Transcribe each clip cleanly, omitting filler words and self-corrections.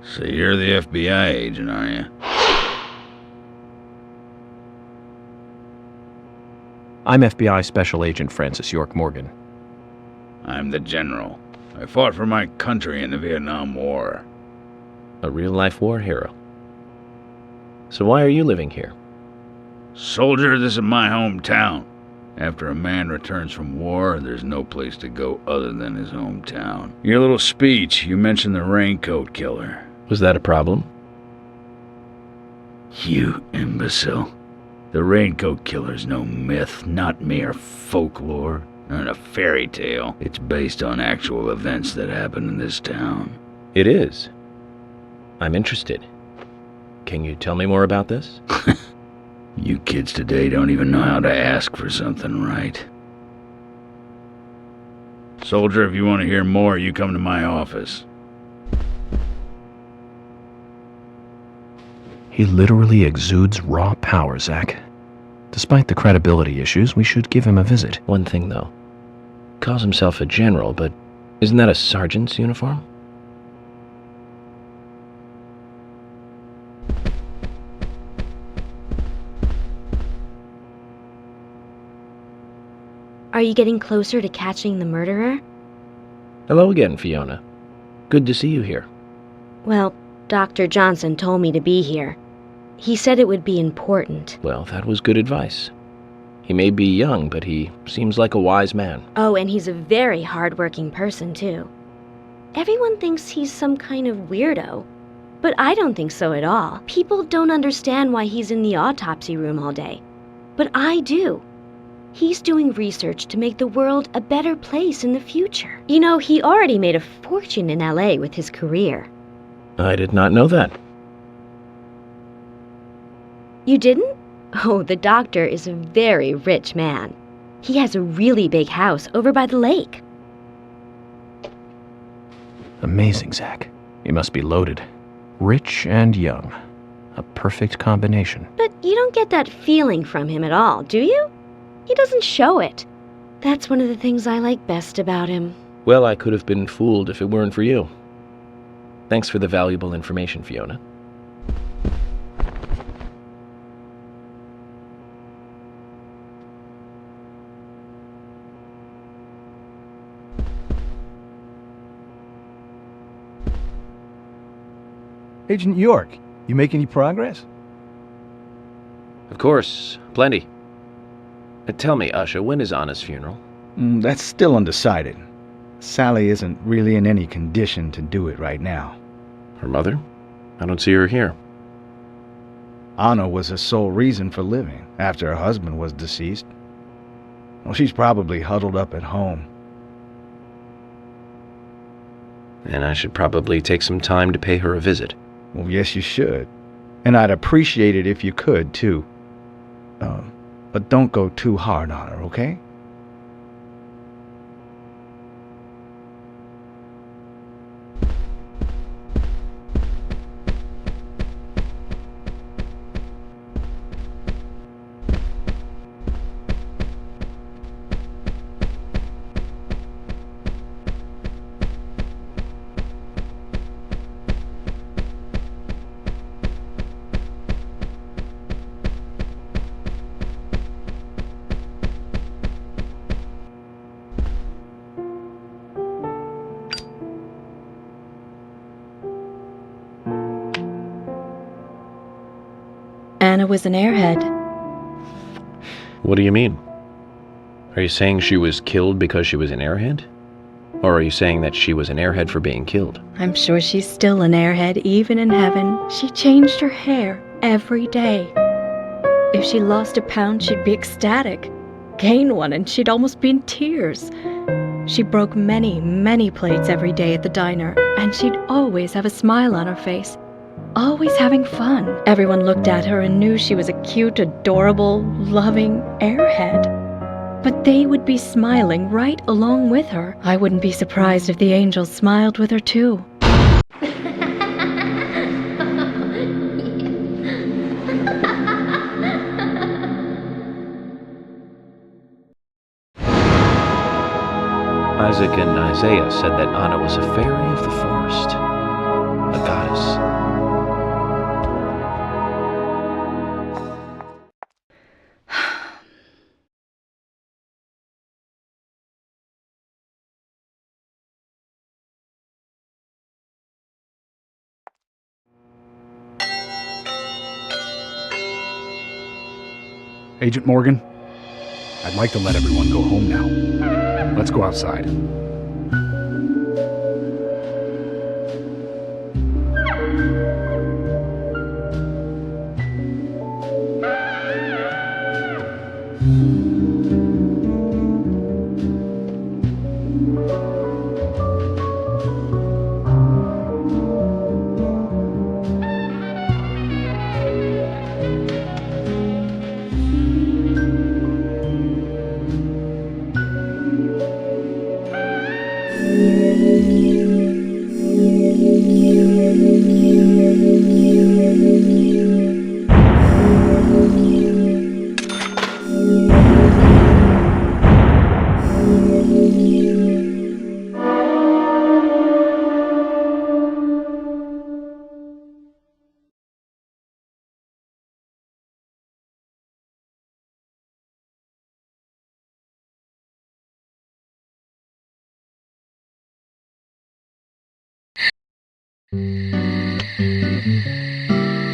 So you're the FBI agent, are you? I'm FBI Special Agent Francis York Morgan. I'm the general. I fought for my country in the Vietnam War. A real-life war hero. So why are you living here? Soldier, this is my hometown. After a man returns from war, there's no place to go other than his hometown. Your little speech, you mentioned the raincoat killer. Was that a problem? You imbecile. The raincoat killer's no myth, not mere folklore, not a fairy tale. It's based on actual events that happened in this town. It is. I'm interested. Can you tell me more about this? You kids today don't even know how to ask for something right. Soldier, if you want to hear more, you come to my office. He literally exudes raw power, Zach. Despite the credibility issues, we should give him a visit. One thing, though. Calls himself a general, but isn't that a sergeant's uniform? Are you getting closer to catching the murderer? Hello again, Fiona. Good to see you here. Well, Dr. Johnson told me to be here. He said it would be important. Well, that was good advice. He may be young, but he seems like a wise man. Oh, and he's a very hard-working person, too. Everyone thinks he's some kind of weirdo, but I don't think so at all. People don't understand why he's in the autopsy room all day, but I do. He's doing research to make the world a better place in the future. You know, he already made a fortune in LA with his career. I did not know that. You didn't? Oh, the doctor is a very rich man. He has a really big house over by the lake. Amazing, Zach. He must be loaded. Rich and young. A perfect combination. But you don't get that feeling from him at all, do you? He doesn't show it. That's one of the things I like best about him. Well, I could have been fooled if it weren't for you. Thanks for the valuable information, Fiona. Agent York, you make any progress? Of course, plenty. Tell me, Usha, when is Anna's funeral? That's still undecided. Sally isn't really in any condition to do it right now. Her mother? I don't see her here. Anna was her sole reason for living after her husband was deceased. Well, she's probably huddled up at home. And I should probably take some time to pay her a visit. Well, yes, you should. And I'd appreciate it if you could, too. But don't go too hard on her, okay? Anna was an airhead. What do you mean? Are you saying she was killed because she was an airhead? Or are you saying that she was an airhead for being killed? I'm sure she's still an airhead, even in heaven. She changed her hair every day. If she lost a pound, she'd be ecstatic. Gain one, and she'd almost be in tears. She broke many, many plates every day at the diner, and she'd always have a smile on her face. Always having fun. Everyone looked at her and knew she was a cute, adorable, loving airhead. But they would be smiling right along with her. I wouldn't be surprised if the angels smiled with her too. Isaac and Isaiah said that Anna was a fairy of the forest. A goddess. Agent Morgan, I'd like to let everyone go home now. Let's go outside.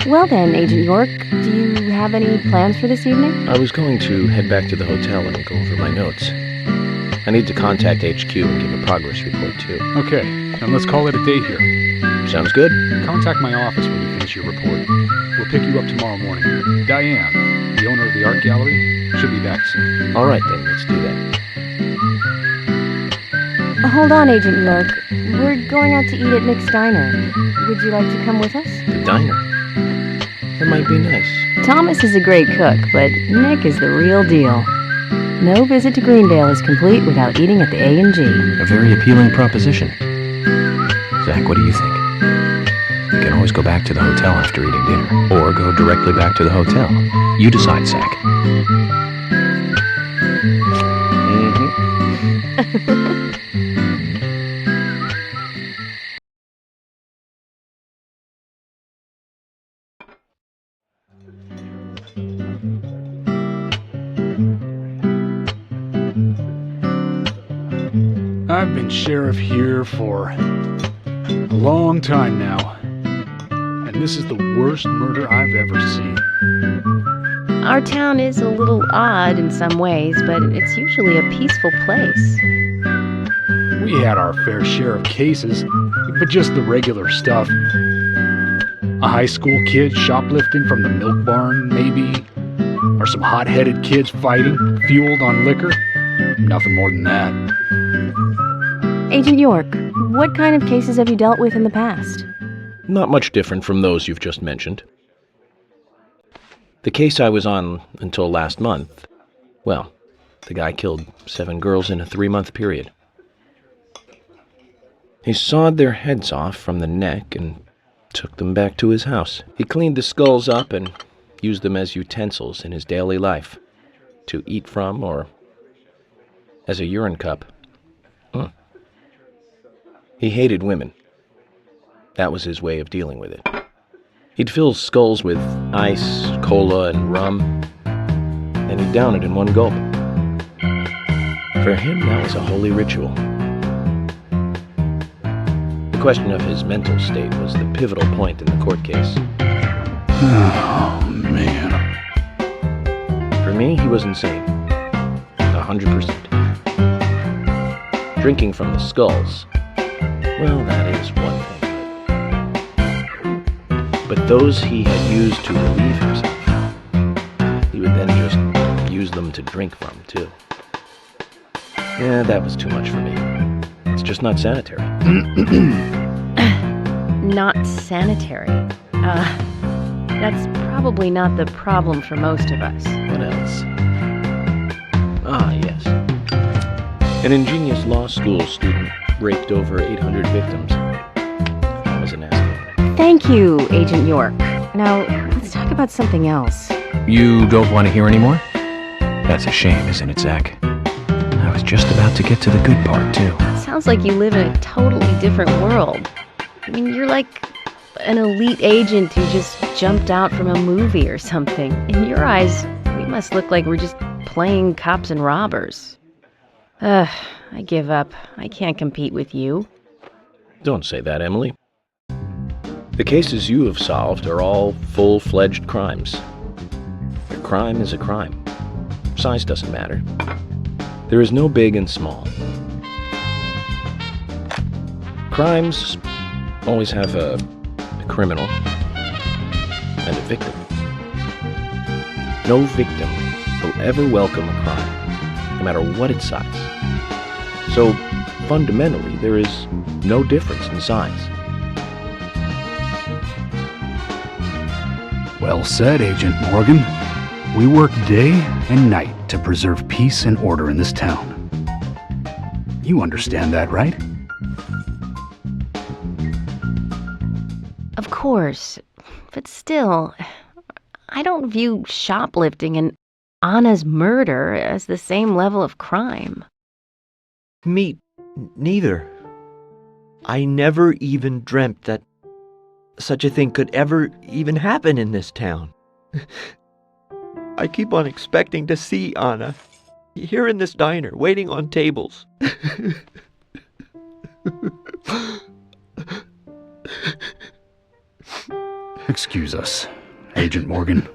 Well then, Agent York, do you have any plans for this evening? I was going to head back to the hotel and go over my notes. I need to contact HQ and give a progress report too. Okay, then let's call it a day here. Sounds good. Contact my office when you finish your report. We'll pick you up tomorrow morning. Diane, the owner of the art gallery, should be back soon. All right then, let's do that. Hold on, Agent York. We're going out to eat at Nick's Diner. Would you like to come with us? The diner. That might be nice. Thomas is a great cook, but Nick is the real deal. No visit to Greendale is complete without eating at the A&G. A very appealing proposition. Zach, what do you think? We can always go back to the hotel after eating dinner, or go directly back to the hotel. You decide, Zach. I've been sheriff here for a long time now, and this is the worst murder I've ever seen. Our town is a little odd in some ways, but it's usually a peaceful place. We had our fair share of cases, but just the regular stuff. A high school kid shoplifting from the milk barn, maybe, or some hot-headed kids fighting, fueled on liquor. Nothing more than that. Agent York, what kind of cases have you dealt with in the past? Not much different from those you've just mentioned. The case I was on until last month, well, the guy killed 7 girls in a 3-month period. He sawed their heads off from the neck and took them back to his house. He cleaned the skulls up and used them as utensils in his daily life, to eat from or as a urine cup. He hated women. That was his way of dealing with it. He'd fill skulls with ice, cola, and rum, and he'd down it in one gulp. For him, that was a holy ritual. The question of his mental state was the pivotal point in the court case. Oh, man. For me, he was insane. 100%. Drinking from the skulls, well, that is one thing. But those he had used to relieve himself, he would then just use them to drink from, too. Yeah, that was too much for me. It's just not sanitary. Not sanitary. That's probably not the problem for most of us. What else? Ah, yes. An ingenious law school student raped over 800 victims. That was an asshole. Thank you, Agent York. Now, let's talk about something else. You don't want to hear anymore? That's a shame, isn't it, Zach? I was just about to get to the good part, too. Sounds like you live in a totally different world. I mean, you're like an elite agent who just jumped out from a movie or something. In your eyes, we must look like we're just playing cops and robbers. I give up. I can't compete with you. Don't say that, Emily. The cases you have solved are all full-fledged crimes. A crime is a crime. Size doesn't matter. There is no big and small. Crimes always have a criminal and a victim. No victim will ever welcome a crime, no matter what its size. So, fundamentally, there is no difference in size. Well said, Agent Morgan. We work day and night to preserve peace and order in this town. You understand that, right? Of course, but still, I don't view shoplifting and Anna's murder as the same level of crime. Me neither. I never even dreamt that such a thing could ever even happen in this town. I keep on expecting to see Anna here in this diner, waiting on tables. Excuse us, Agent Morgan.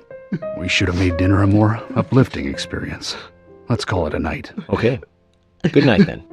We should have made dinner a more uplifting experience. Let's call it a night. Okay. Good night, then.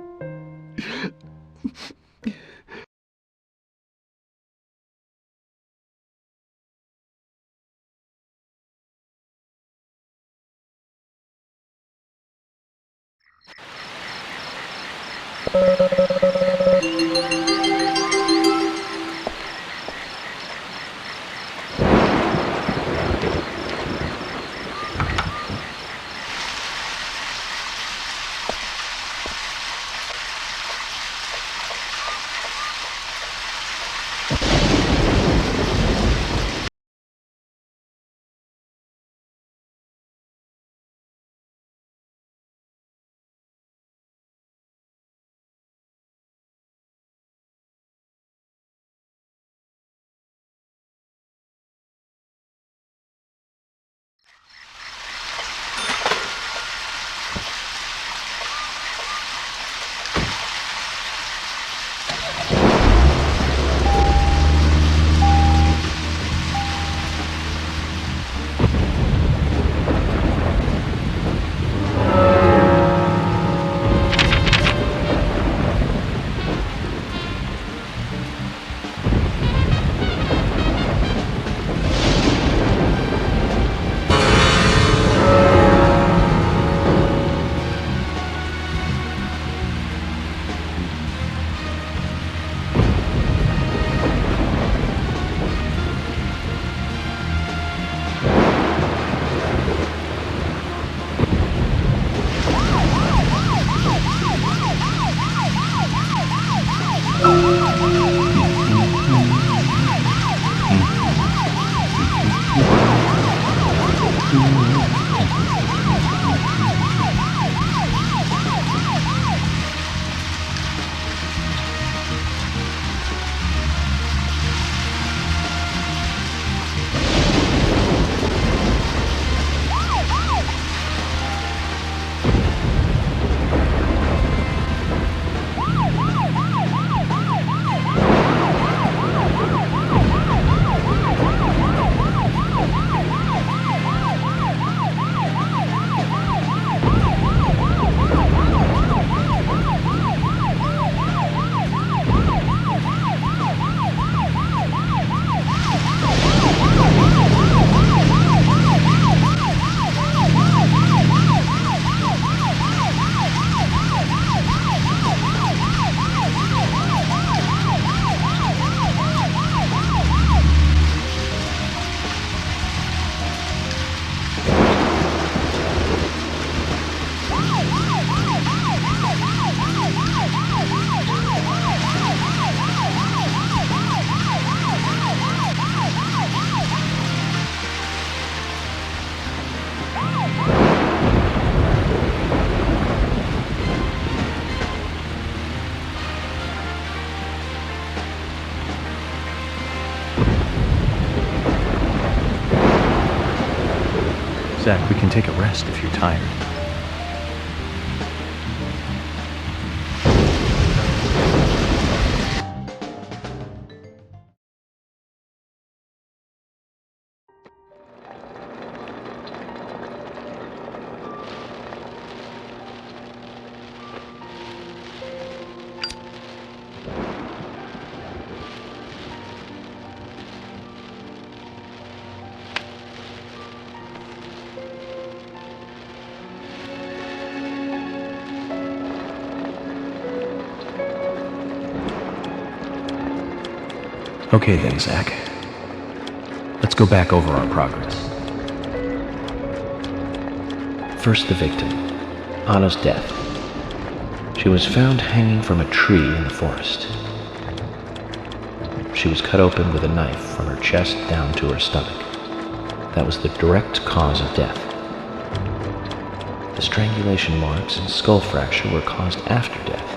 Zach, we can take a rest if you're tired. Okay then, Zach. Let's go back over our progress. First, the victim, Anna's death. She was found hanging from a tree in the forest. She was cut open with a knife from her chest down to her stomach. That was the direct cause of death. The strangulation marks and skull fracture were caused after death.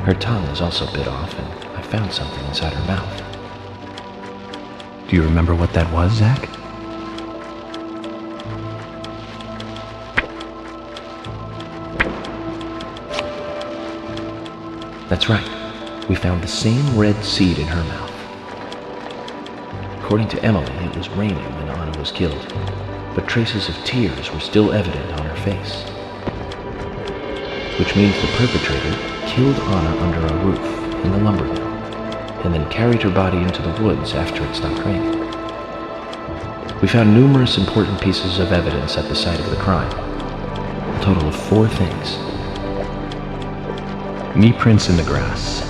Her tongue was also bit off, and I found something inside her mouth. Do you remember what that was, Zach? That's right. We found the same red seed in her mouth. According to Emily, it was raining when Anna was killed, but traces of tears were still evident on her face. Which means the perpetrator killed Anna under a roof in the lumber mill, and then carried her body into the woods after it stopped raining. We found numerous important pieces of evidence at the site of the crime. A total of 4 things. Knee prints in the grass,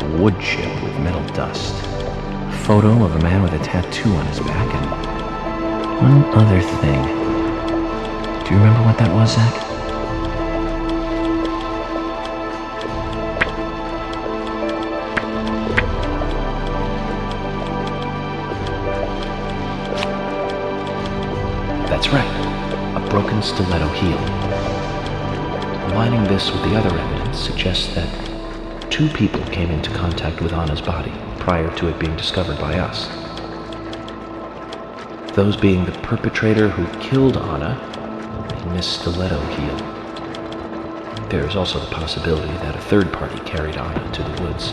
a wood chip with metal dust, a photo of a man with a tattoo on his back, and one other thing. Do you remember what that was, Zach? That's right, a broken stiletto heel. Combining this with the other evidence suggests that 2 people came into contact with Anna's body prior to it being discovered by us. Those being the perpetrator who killed Anna and Miss Stiletto Heel. There is also the possibility that a third party carried Anna to the woods.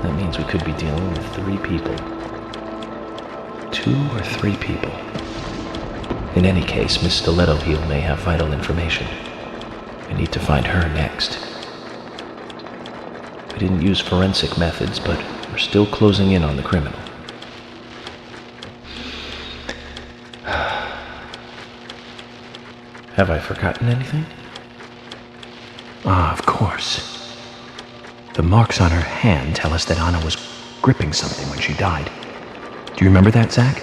That means we could be dealing with 3 people. 2 or 3 people. In any case, Miss Stiletto Heel may have vital information. We need to find her next. We didn't use forensic methods, but we're still closing in on the criminal. Have I forgotten anything? Ah, of course. The marks on her hand tell us that Anna was gripping something when she died. Do you remember that, Zach?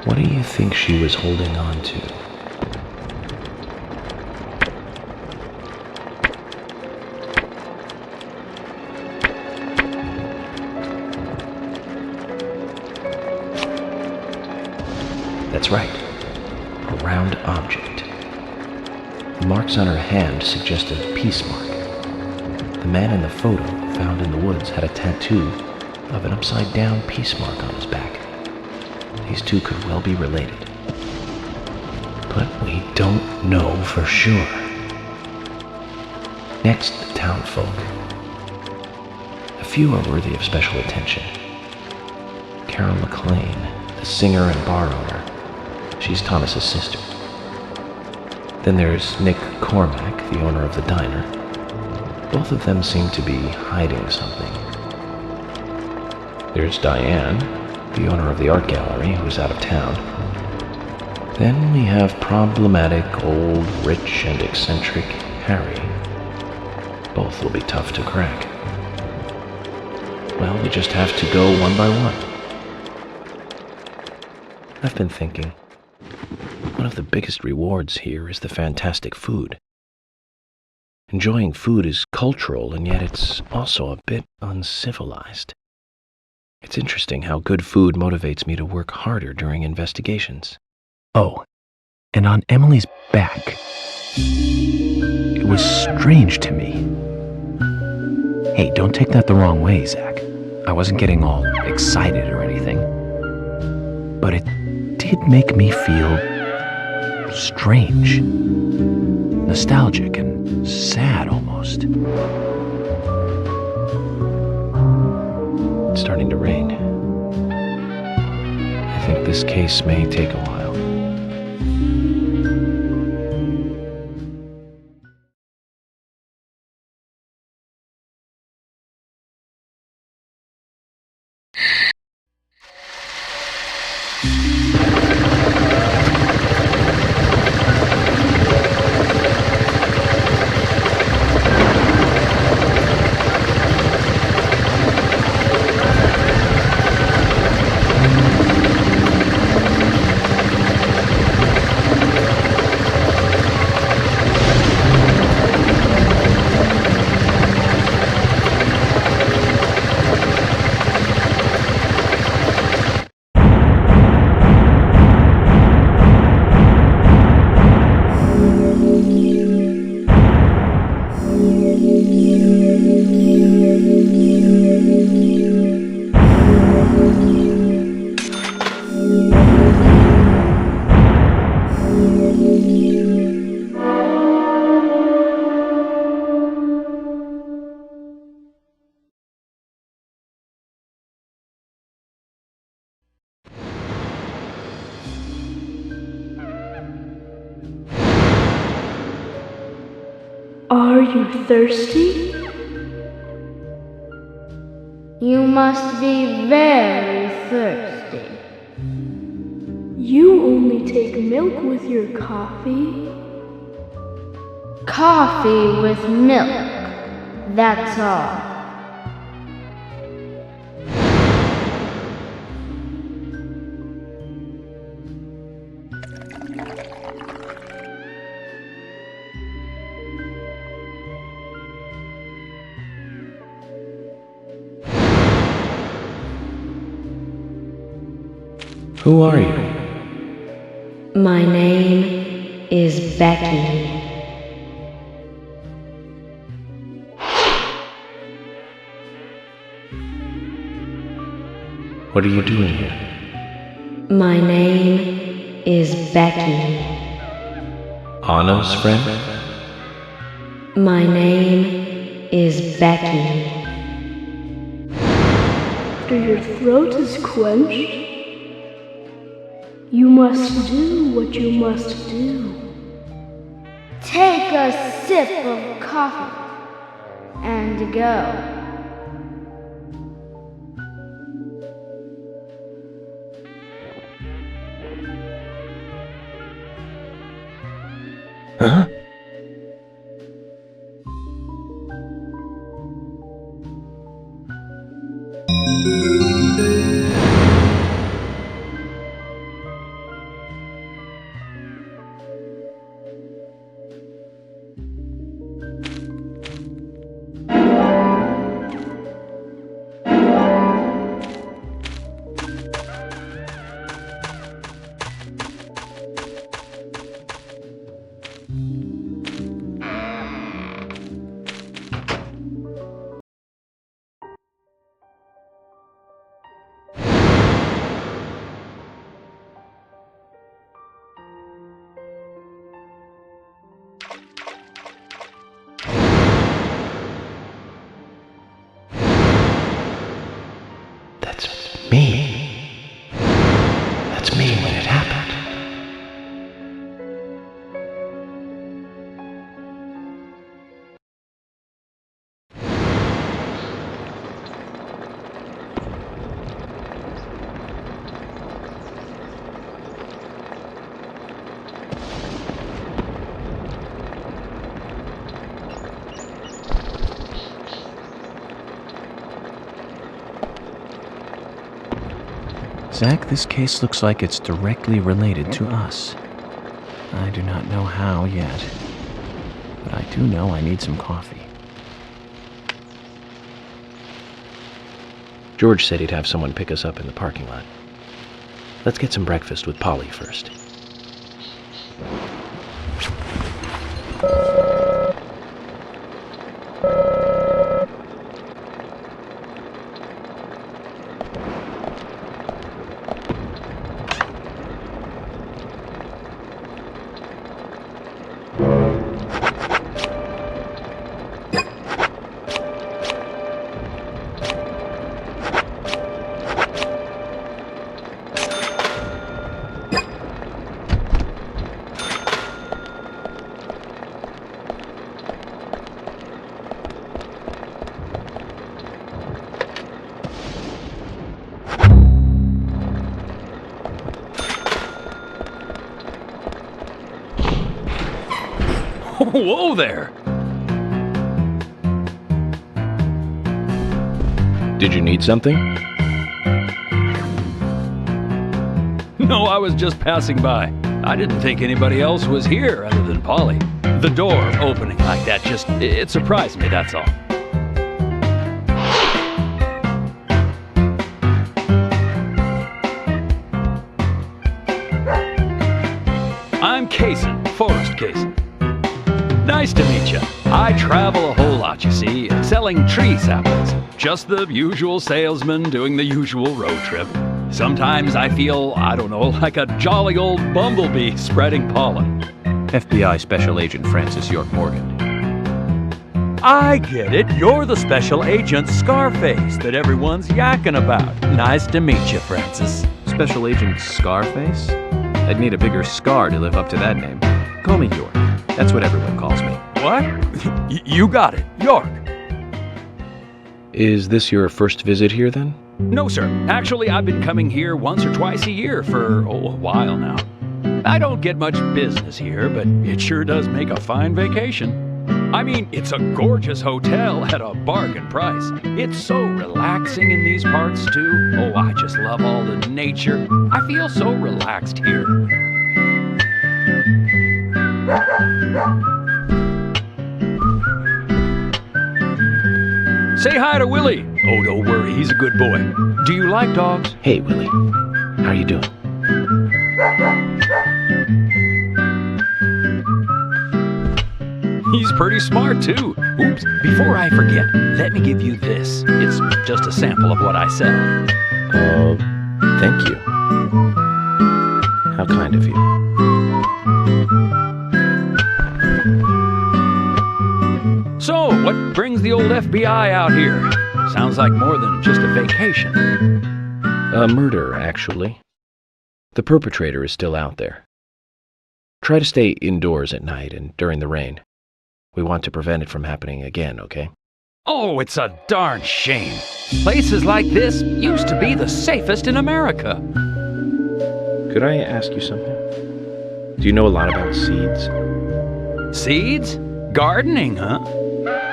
What do you think she was holding on to? That's right, a round object. The marks on her hand suggest a peace mark. The man in the photo found in the woods had a tattoo of an upside-down peace mark on his back. These 2 could well be related. But we don't know for sure. Next, the townfolk. A few are worthy of special attention. Carol McLean, the singer and bar owner. She's Thomas's sister. Then there's Nick Cormack, the owner of the diner. Both of them seem to be hiding something. There's Diane, the owner of the art gallery, who's out of town. Then we have problematic, old, rich, and eccentric Harry. Both will be tough to crack. Well, we just have to go one by one. I've been thinking, one of the biggest rewards here is the fantastic food. Enjoying food is cultural, and yet it's also a bit uncivilized. It's interesting how good food motivates me to work harder during investigations. Oh, and on Emily's back, it was strange to me. Hey, don't take that the wrong way, Zach. I wasn't getting all excited or anything. But it did he'd make me feel strange, nostalgic, and sad almost. It's starting to rain. I think this case may take a while. Are you thirsty? You must be very thirsty. You only take milk with your coffee? Coffee with milk, that's all. Who are you? My name is Becky. What are you doing here? My name is Becky. Anna's friend? My name is Becky. After your throat is quenched, you must do what you must do. Take a sip of coffee and go. Huh? That's me. That's me when it happened. Zach, this case looks like it's directly related to us. I do not know how yet, but I do know I need some coffee. George said he'd have someone pick us up in the parking lot. Let's get some breakfast with Polly first. Whoa there! Did you need something? No, I was just passing by. I didn't think anybody else was here other than Polly. The door opening like that it surprised me, that's all. I'm Kaysen, Forrest Kaysen. Nice to meet you. I travel a whole lot, you see, selling tree saplings. Just the usual salesman doing the usual road trip. Sometimes I feel, I don't know, like a jolly old bumblebee spreading pollen. FBI Special Agent Francis York Morgan. I get it. You're the special agent Scarface that everyone's yakking about. Nice to meet you, Francis. Special Agent Scarface? I'd need a bigger scar to live up to that name. Call me York. That's what everyone calls me. What? You got it. York. Is this your first visit here, then? No, sir. Actually, I've been coming here once or twice a year for, a while now. I don't get much business here, but it sure does make a fine vacation. I mean, it's a gorgeous hotel at a bargain price. It's so relaxing in these parts, too. Oh, I just love all the nature. I feel so relaxed here. Say hi to Willie. Oh, don't worry, he's a good boy. Do you like dogs? Hey, Willie. How are you doing? He's pretty smart, too. Oops, before I forget, let me give you this. It's just a sample of what I sell. Thank you. How kind of you. So, what brings the old FBI out here? Sounds like more than just a vacation. A murder, actually. The perpetrator is still out there. Try to stay indoors at night and during the rain. We want to prevent it from happening again, okay? Oh, it's a darn shame. Places like this used to be the safest in America. Could I ask you something? Do you know a lot about seeds? Seeds? Gardening, huh?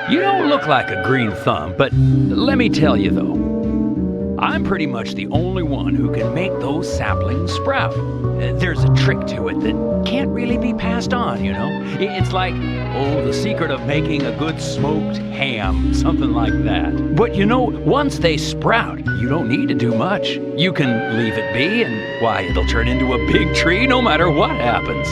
You don't look like a green thumb, but let me tell you though, I'm pretty much the only one who can make those saplings sprout. There's a trick to it that can't really be passed on, you know? It's like, the secret of making a good smoked ham, something like that. But you know, once they sprout, you don't need to do much. You can leave it be and, why, it'll turn into a big tree no matter what happens.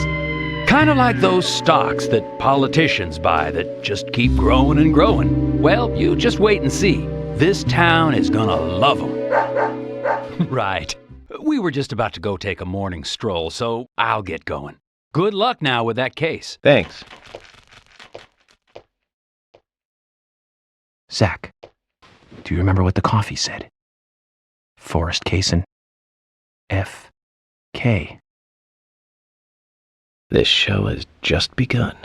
Kind of like those stocks that politicians buy that just keep growing and growing. Well, you just wait and see. This town is gonna love them. Right. We were just about to go take a morning stroll, so I'll get going. Good luck now with that case. Thanks. Zach, do you remember what the coffee said? Forrest Kaysen. F.K. This show has just begun.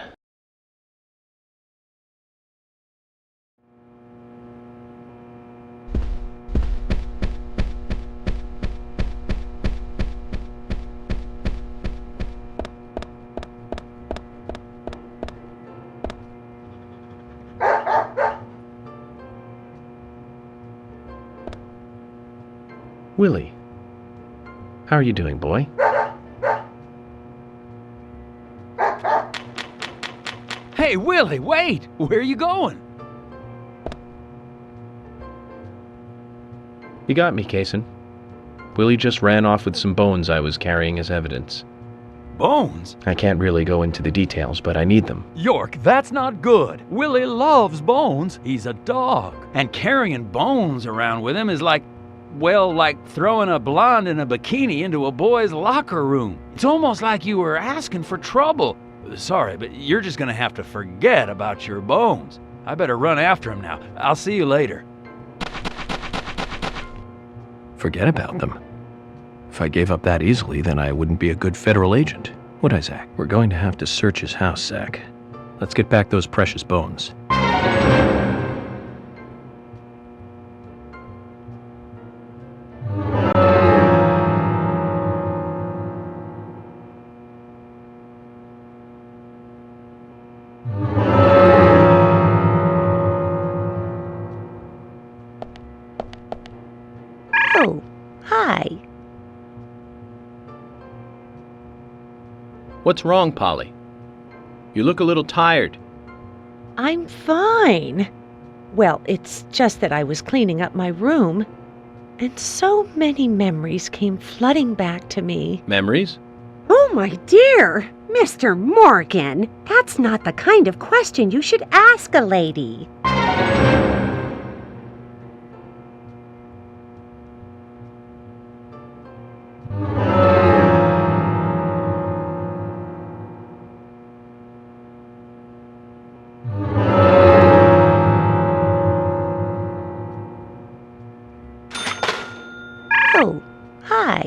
Willie, how are you doing, boy? Hey, Willie, wait! Where are you going? You got me, Kaysen. Willie just ran off with some bones I was carrying as evidence. Bones? I can't really go into the details, but I need them. York, that's not good. Willie loves bones. He's a dog. And carrying bones around with him is like, well, like throwing a blonde in a bikini into a boy's locker room. It's almost like you were asking for trouble. Sorry, but you're just gonna have to forget about your bones. I better run after him now. I'll see you later. Forget about them. If I gave up that easily, then I wouldn't be a good federal agent, would I, Zach? We're going to have to search his house, Zach. Let's get back those precious bones. Oh, hi. What's wrong, Polly? You look a little tired. I'm fine. Well, it's just that I was cleaning up my room, and so many memories came flooding back to me. Memories? Oh, my dear! Mr. Morgan, that's not the kind of question you should ask a lady. Oh, hi.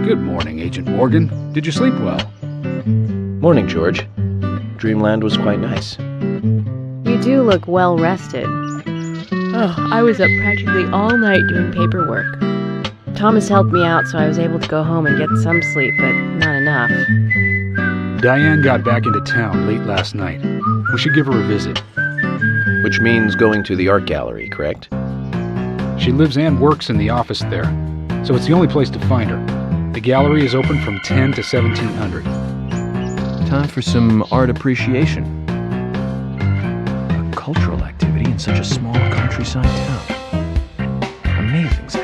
Good morning, Agent Morgan. Did you sleep well? Morning, George. Dreamland was quite nice. You do look well rested. Oh, I was up practically all night doing paperwork. Thomas helped me out, so I was able to go home and get some sleep, but not enough. Diane got back into town late last night. We should give her a visit. Which means going to the art gallery, correct? She lives and works in the office there, so it's the only place to find her. The gallery is open from 10 to 1700. Time for some art appreciation. A cultural activity in such a small countryside town. Amazing, Zach.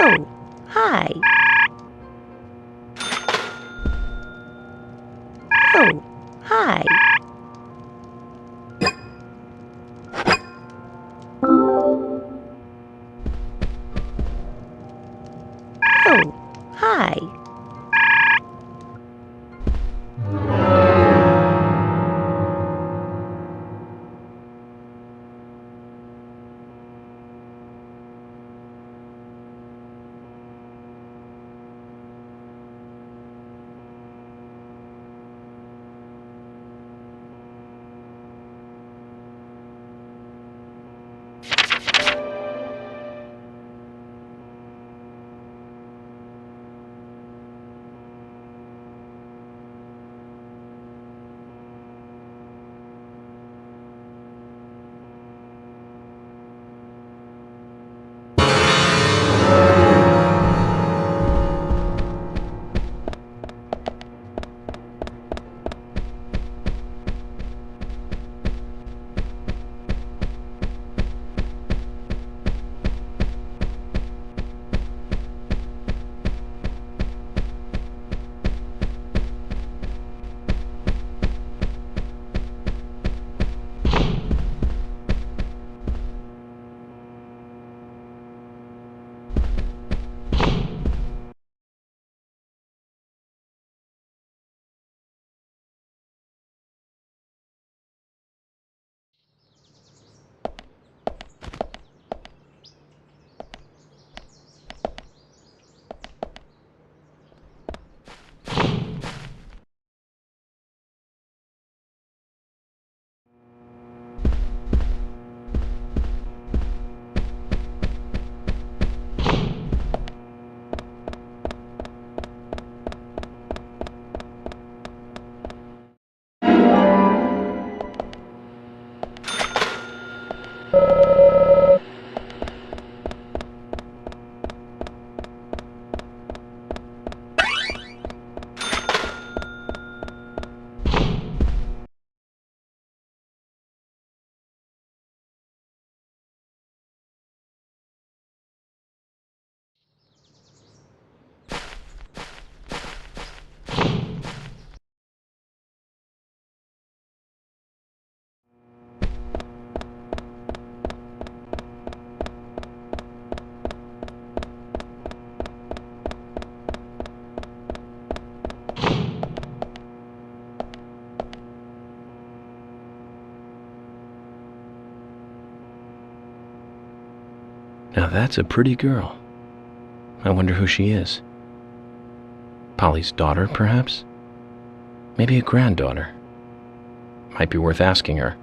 Oh, hi. Oh, hi. Oh, hi. Now that's a pretty girl. I wonder who she is. Polly's daughter, perhaps? Maybe a granddaughter. Might be worth asking her.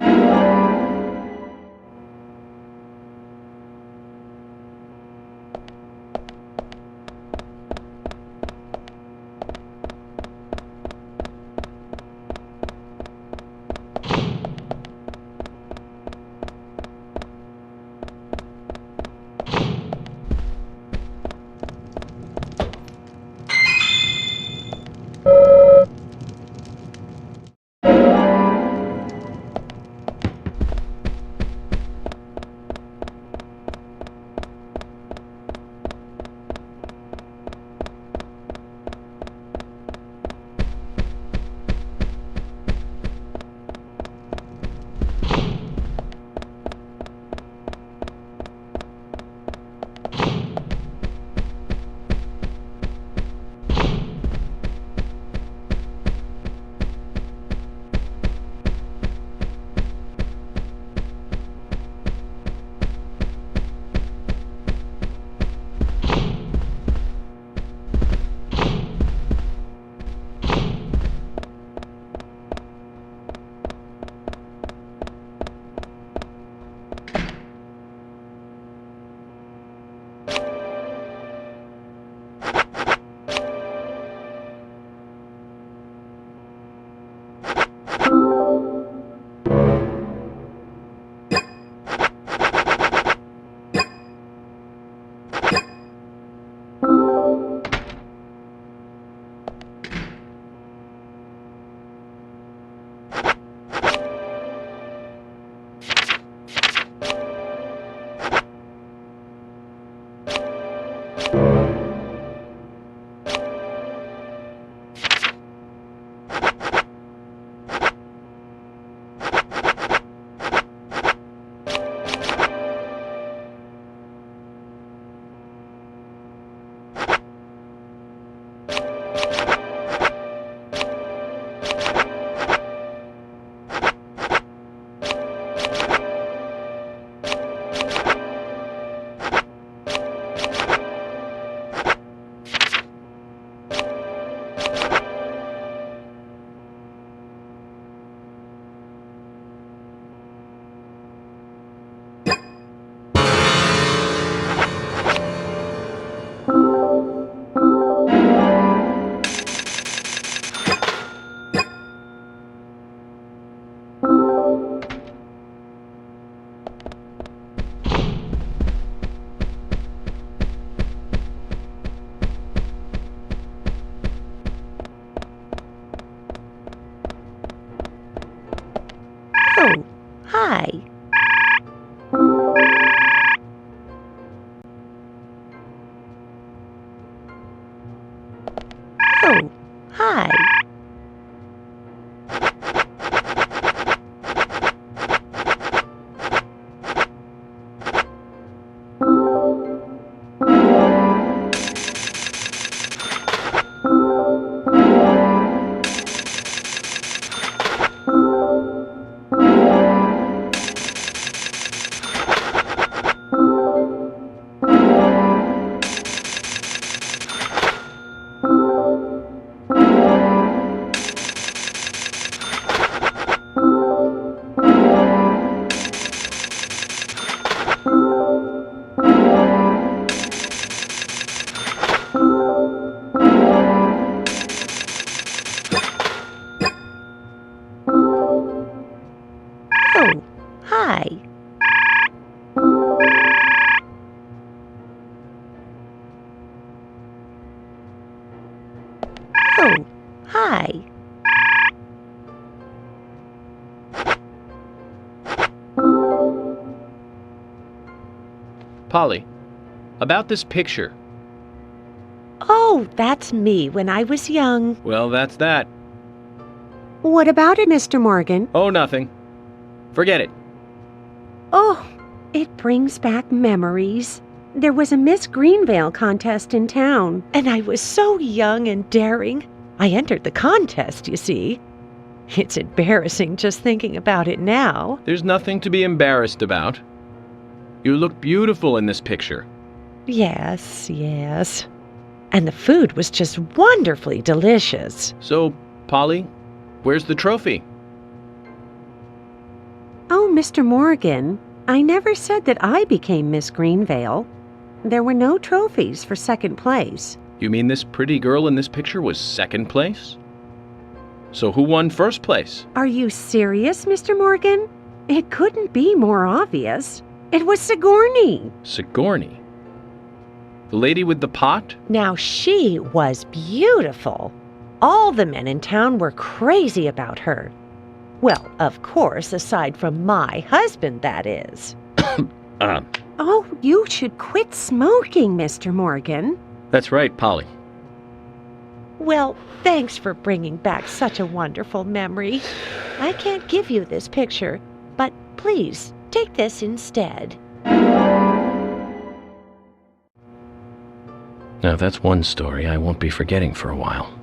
Polly, about this picture. Oh, that's me when I was young. Well, that's that. What about it, Mr. Morgan? Oh, nothing. Forget it. Oh, it brings back memories. There was a Miss Greenvale contest in town, and I was so young and daring. I entered the contest, you see. It's embarrassing just thinking about it now. There's nothing to be embarrassed about. You look beautiful in this picture. Yes, yes. And the food was just wonderfully delicious. So, Polly, where's the trophy? Oh, Mr. Morgan, I never said that I became Miss Greenvale. There were no trophies for second place. You mean this pretty girl in this picture was second place? So who won first place? Are you serious, Mr. Morgan? It couldn't be more obvious. It was Sigourney. Sigourney? The lady with the pot? Now, she was beautiful. All the men in town were crazy about her. Well, of course, aside from my husband, that is. Oh, you should quit smoking, Mr. Morgan. That's right, Polly. Well, thanks for bringing back such a wonderful memory. I can't give you this picture, but please take this instead. Now that's one story I won't be forgetting for a while.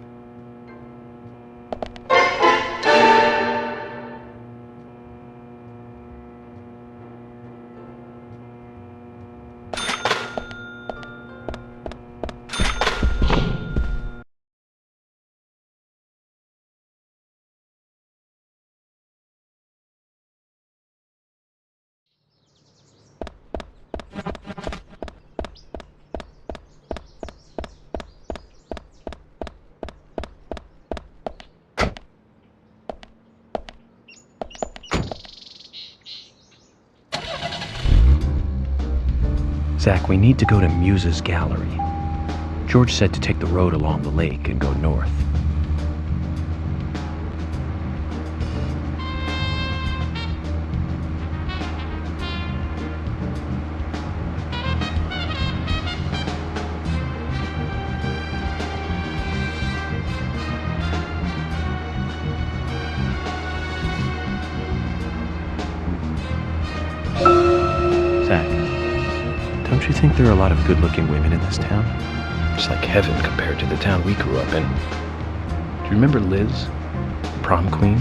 Zach, we need to go to Muse's gallery. George said to take the road along the lake and go north. Don't you think there are a lot of good-looking women in this town? It's like heaven compared to the town we grew up in. Do you remember Liz, the prom queen?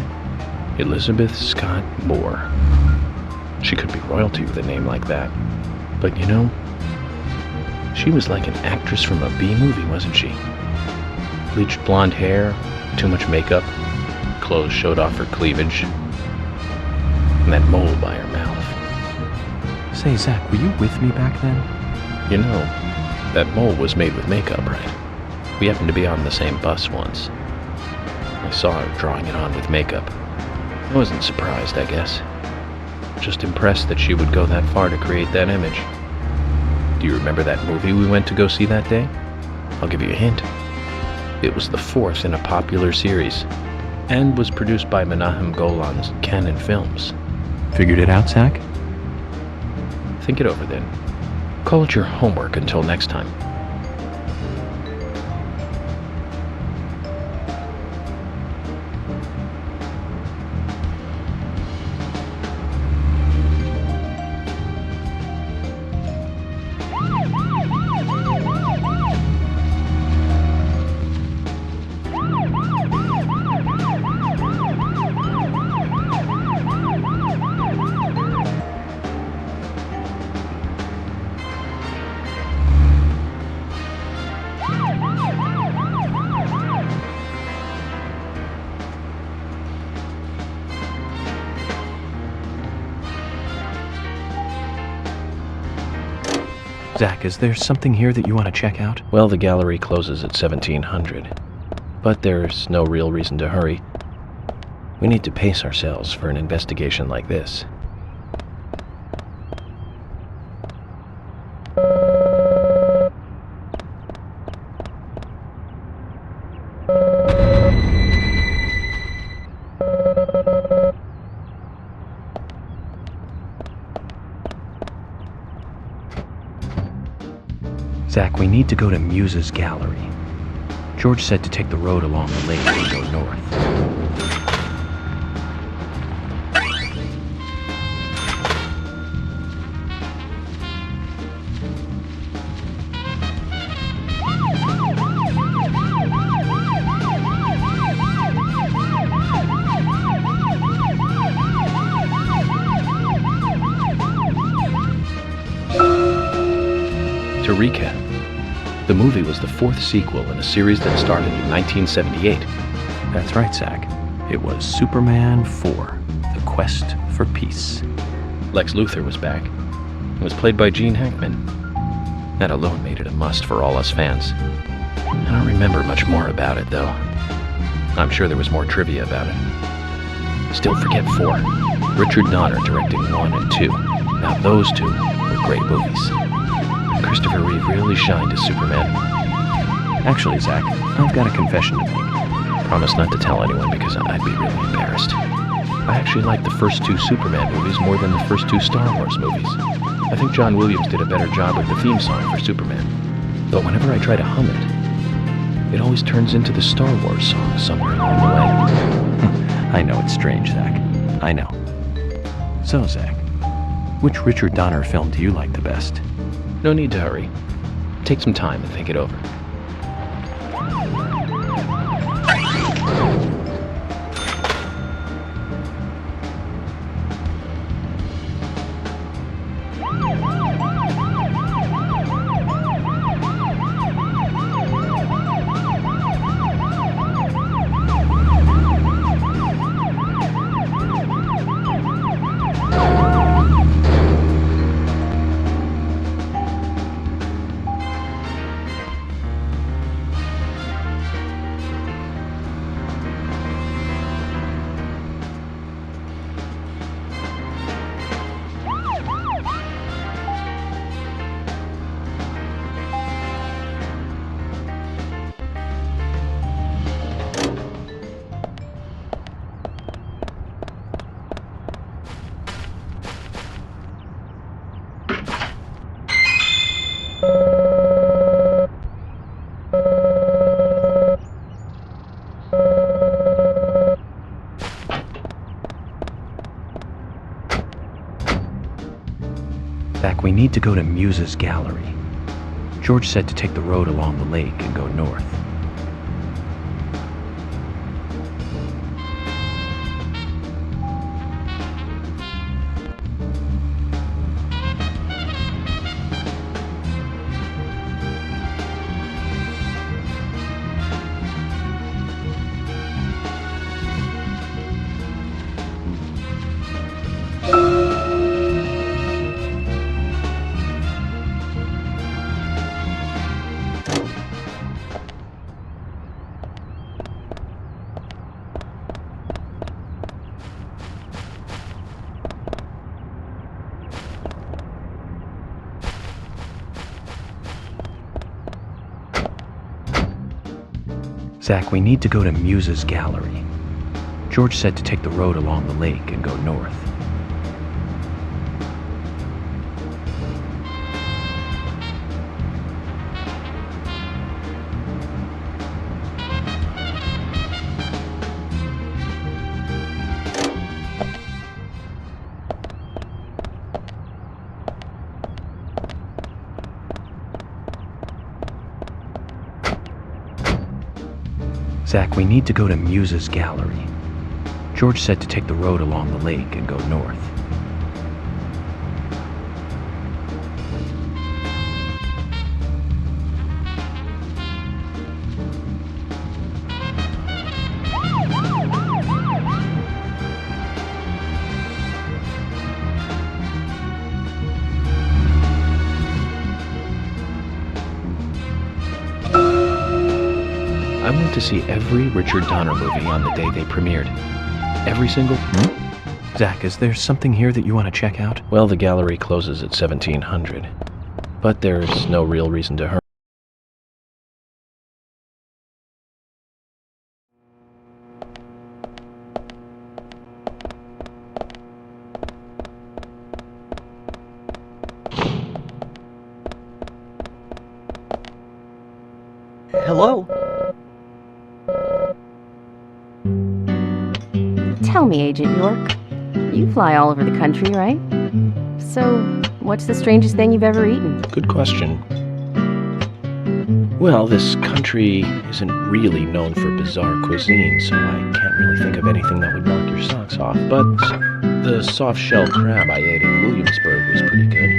Elizabeth Scott Moore. She could be royalty with a name like that. But you know, she was like an actress from a B-movie, wasn't she? Bleached blonde hair, too much makeup, clothes showed off her cleavage, and that mole by her mouth. Say, Zach, were you with me back then? You know, that mole was made with makeup, right? We happened to be on the same bus once. I saw her drawing it on with makeup. I wasn't surprised, I guess. Just impressed that she would go that far to create that image. Do you remember that movie we went to go see that day? I'll give you a hint. It was the fourth in a popular series, and was produced by Menahem Golan's Canon Films. Figured it out, Zach? Think it over then. Call it your homework until next time. Zach, is there something here that you want to check out? Well, the gallery closes at 1700, but there's no real reason to hurry. We need to pace ourselves for an investigation like this. Zach, we need to go to Muse's gallery. George said to take the road along the lake and go north. To recap, the movie was the fourth sequel in a series that started in 1978. That's right, Zach. It was Superman 4, The Quest for Peace. Lex Luthor was back. It was played by Gene Hackman. That alone made it a must for all us fans. I don't remember much more about it, though. I'm sure there was more trivia about it. Still forget 4. Richard Donner directing 1 and 2. Now those two were great movies. Christopher Reeve really shined as Superman. Actually, Zach, I've got a confession to make. Promise not to tell anyone because I'd be really embarrassed. I actually like the first 2 Superman movies more than the first 2 Star Wars movies. I think John Williams did a better job with the theme song for Superman. But whenever I try to hum it, it always turns into the Star Wars song somewhere along the way. I know it's strange, Zach. I know. So, Zach, which Richard Donner film do you like the best? No need to hurry. Take some time and think it over. We need to go to Muse's gallery. George said to take the road along the lake and go north. Zach, we need to go to Muse's gallery. George said to take the road along the lake and go north. Zach, we need to go to Muse's gallery. George said to take the road along the lake and go north. I went to see every Richard Donner movie on the day they premiered. Every single... Zach, is there something here that you want to check out? Well, the gallery closes at 1700. But there's no real reason to hurry. hello? Tell me, Agent York. You fly all over the country, right? So, what's the strangest thing you've ever eaten? Good question. Well, this country isn't really known for bizarre cuisine, so I can't really think of anything that would knock your socks off. But the soft-shell crab I ate in Williamsburg was pretty good.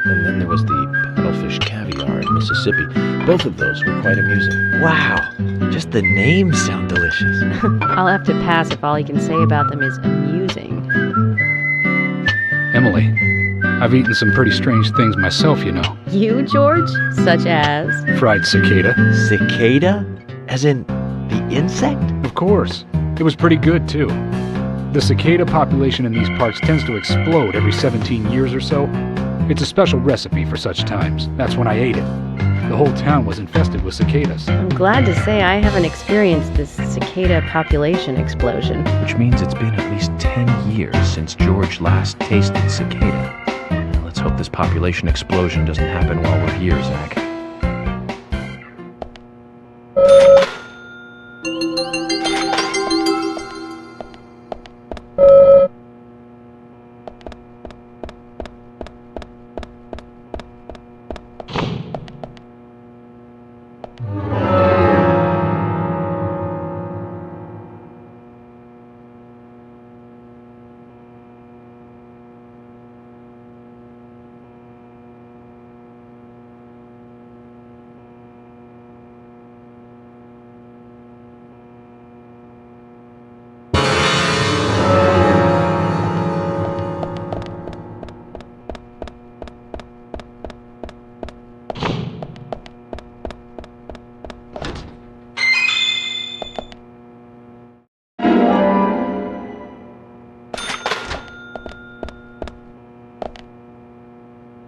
And then there was the paddlefish caviar in Mississippi. Both of those were quite amusing. Wow, just the names sound delicious. I'll have to pass if all you can say about them is amusing. Emily, I've eaten some pretty strange things myself, you know. You, George? Such as? Fried cicada. Cicada? As in the insect? Of course. It was pretty good, too. The cicada population in these parts tends to explode every 17 years or so. It's a special recipe for such times. That's when I ate it. The whole town was infested with cicadas. I'm glad to say I haven't experienced this cicada population explosion. Which means it's been at least 10 years since George last tasted cicada. Now, let's hope this population explosion doesn't happen while we're here, Zach.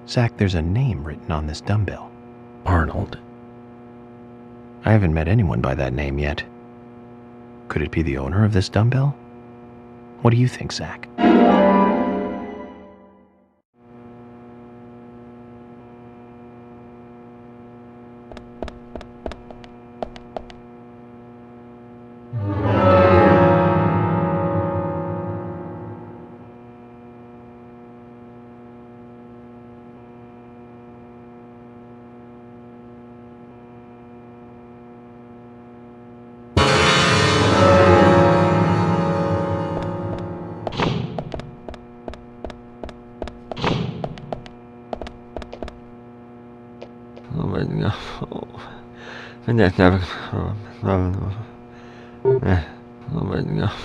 Zach, there's a name written on this dumbbell. Arnold. I haven't met anyone by that name yet. Could it be the owner of this dumbbell? What do you think, Zach? Oh my God.